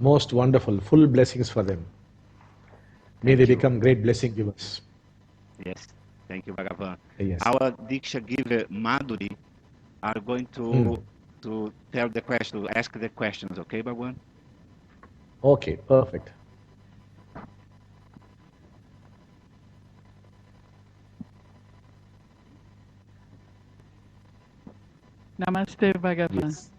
Most wonderful, full blessings for them. May they Thank you. become great blessing givers. Yes, thank you, Bhagavan. Yes. Our Diksha giver, Madhuri, are going Hmm. to tell the question, to ask the questions, okay, Bhagavan? Okay, perfect. Namaste, Bhagavan. Yes.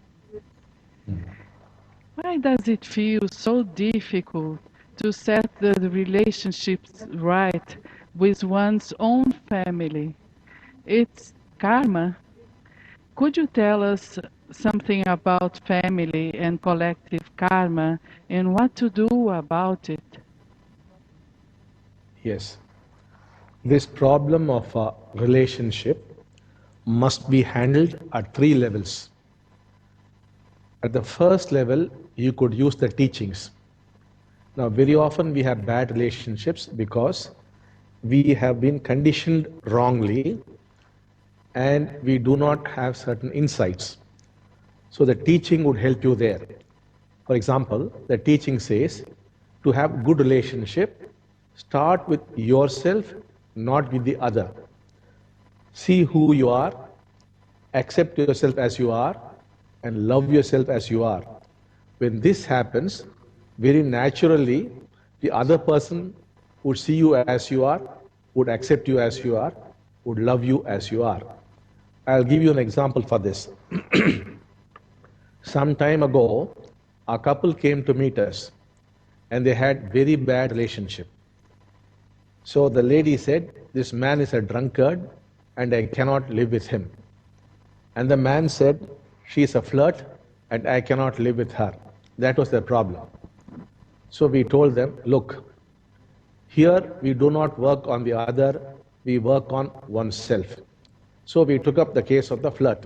Why does it feel so difficult to set the relationships right with one's own family? It's karma. Could you tell us something about family and collective karma and what to do about it? Yes. This problem of a relationship must be handled at three levels. At the first level, you could use the teachings. Now, very often we have bad relationships because we have been conditioned wrongly and we do not have certain insights. So the teaching would help you there. For example, the teaching says to have good relationship, start with yourself, not with the other. See who you are, accept yourself as you are, and love yourself as you are. When this happens, very naturally, the other person would see you as you are, would accept you as you are, would love you as you are. I'll give you an example for this. Some time ago, a couple came to meet us and they had very bad relationship. So the lady said, this man is a drunkard and I cannot live with him. And the man said, she is a flirt and I cannot live with her. That was their problem. So we told them, look, here we do not work on the other, we work on oneself. So we took up the case of the flirt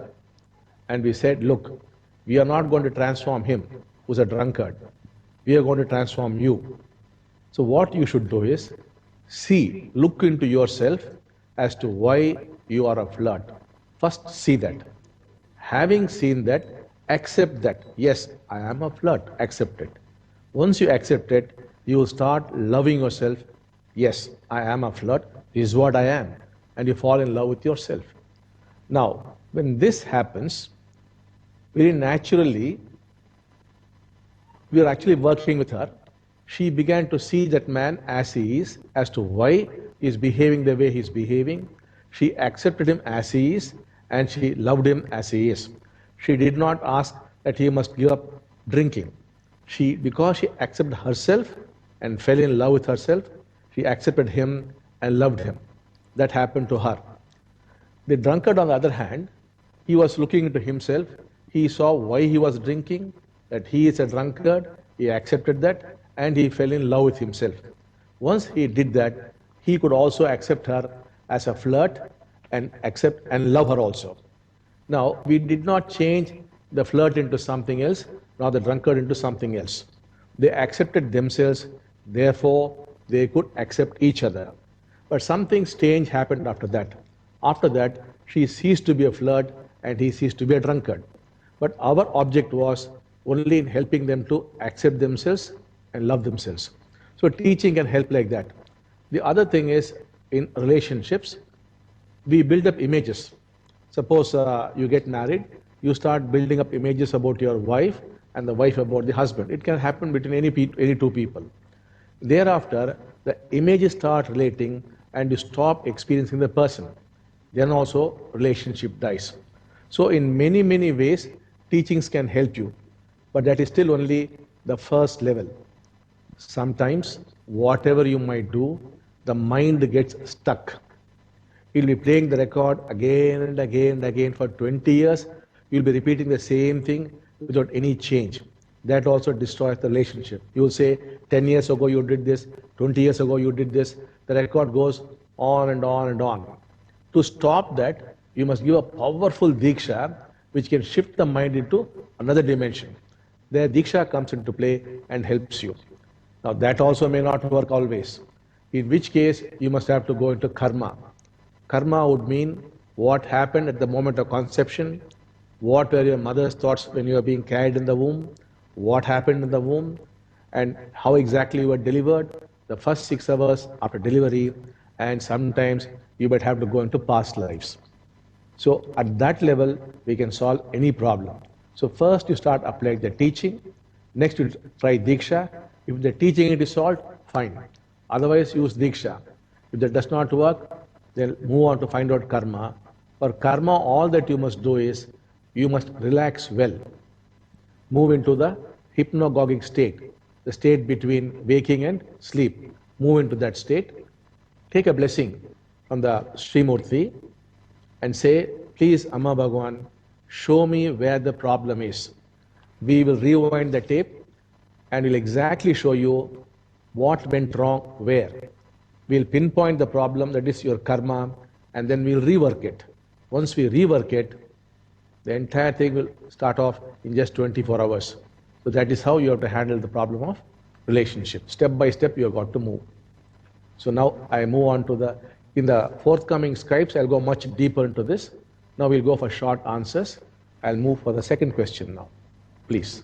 and we said, look, we are not going to transform him who's a drunkard. We are going to transform you. So what you should do is see, look into yourself as to why you are a flirt. First see that. Having seen that, accept that. Yes, I am a flirt. Accept it. Once you accept it, you will start loving yourself. Yes, I am a flirt. This is what I am. And you fall in love with yourself. Now, when this happens, very naturally, we are actually working with her. She began to see that man as he is, as to why he is behaving the way he is behaving. She accepted him as he is, and she loved him as he is. She did not ask that he must give up drinking. Because she accepted herself and fell in love with herself, she accepted him and loved him. That happened to her. The drunkard, on the other hand, he was looking into himself. He saw why he was drinking, that he is a drunkard. He accepted that and he fell in love with himself. Once he did that, he could also accept her as a flirt and accept and love her also. Now, we did not change the flirt into something else, nor the drunkard into something else. They accepted themselves, therefore, they could accept each other. But something strange happened after that. After that, she ceased to be a flirt and he ceased to be a drunkard. But our object was only in helping them to accept themselves and love themselves. So teaching can help like that. The other thing is in relationships, we build up images. Suppose you get married, you start building up images about your wife and the wife about the husband. It can happen between any two people. Thereafter, the images start relating and you stop experiencing the person. Then also relationship dies. So in many, many ways, teachings can help you, but that is still only the first level. Sometimes, whatever you might do, the mind gets stuck. You'll be playing the record again and again and again for 20 years. You'll be repeating the same thing without any change. That also destroys the relationship. You'll say, 10 years ago you did this, 20 years ago you did this. The record goes on and on and on. To stop that, you must give a powerful diksha which can shift the mind into another dimension. There, diksha comes into play and helps you. Now, that also may not work always, in which case you must have to go into karma. Karma would mean what happened at the moment of conception, what were your mother's thoughts when you were being carried in the womb, what happened in the womb, and how exactly you were delivered, the first 6 hours after delivery, and sometimes you might have to go into past lives. So at that level, we can solve any problem. So first you start applying the teaching. Next you try Diksha. If the teaching it is solved, fine. Otherwise use Diksha. If that does not work, then move on to find out karma. For karma, all that you must do is you must relax well. Move into the hypnagogic state, the state between waking and sleep. Move into that state. Take a blessing from the Srimurti and say, please, Amma Bhagwan, show me where the problem is. We will rewind the tape and we'll exactly show you what went wrong where. We'll pinpoint the problem, that is your karma, and then we'll rework it. Once we rework it, the entire thing will start off in just 24 hours. So that is how you have to handle the problem of relationship. Step by step, you have got to move. So now I move on to in the forthcoming Skypes, I'll go much deeper into this. Now we'll go for short answers. I'll move for the second question now. Please.